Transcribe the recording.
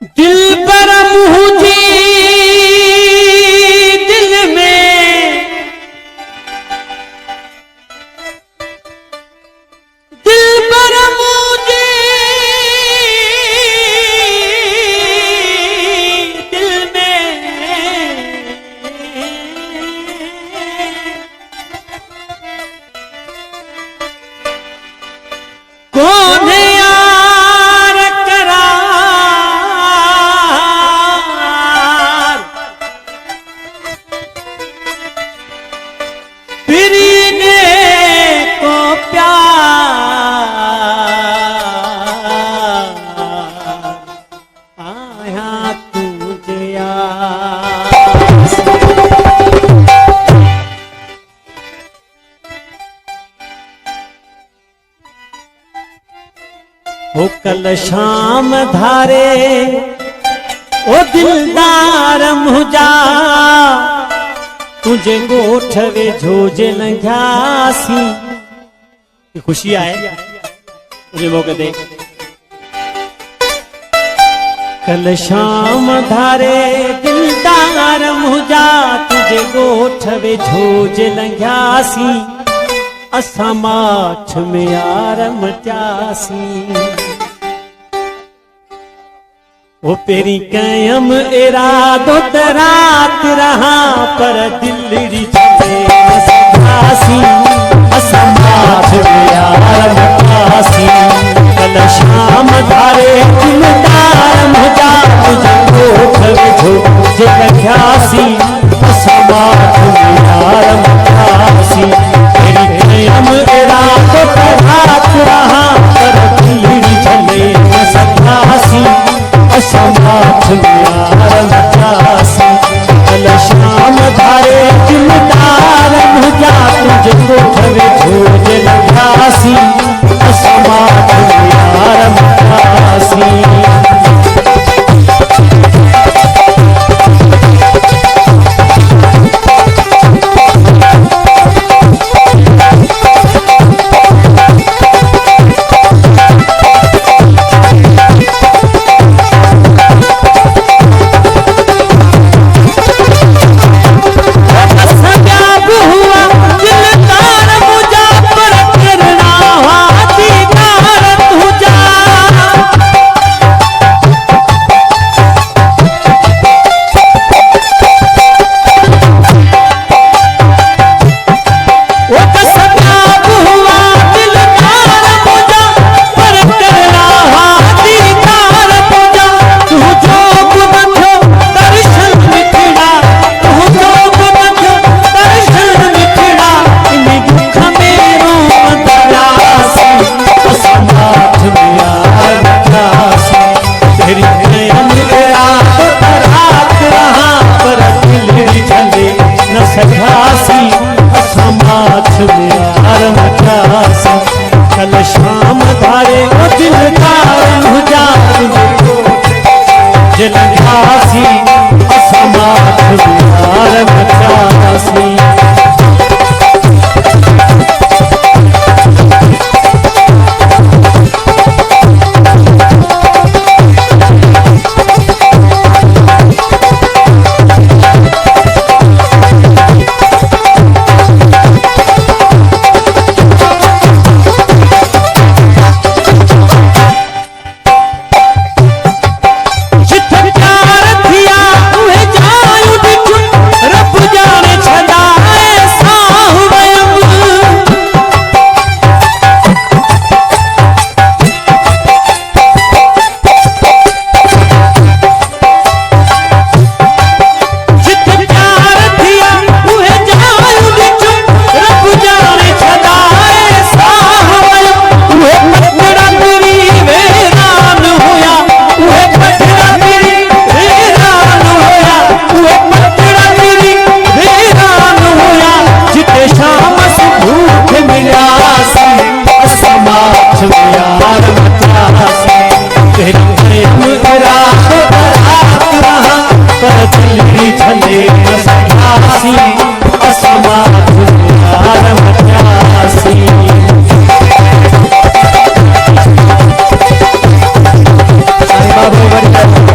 दिल पर मुझे दिल में दिल पर मुझे दिल में कौन है ओ कल शाम धारे ओ दिलदार मुझा तुझे गोठवे झोजे लंघासी खुशी आए मुझे मौके दे कल शाम धारे दिलदार मुझा तुझे गोठवे झोजे लंघासी असा माठ में यार मचासी वो पेरी कयम इरादो त रात रहा पर दिलड़ी चले सदासी असा माठ में यार मचासी कल शाम धारे दिलदार मुझा तुझे गोठवे झोजे लंघासी असा माठ में यार मचासी हम रात रात रहा पर दिलड़ी चले सदासी असमाथ यार मचासी कल शाम धारे दिलदार मुझा तुझे गोठवे झोजे लंघासी असमाथ यार मचासी कल शाम धारे दिलदार मुझा तुझे लंघासी असमाथ यार मचासी बाबू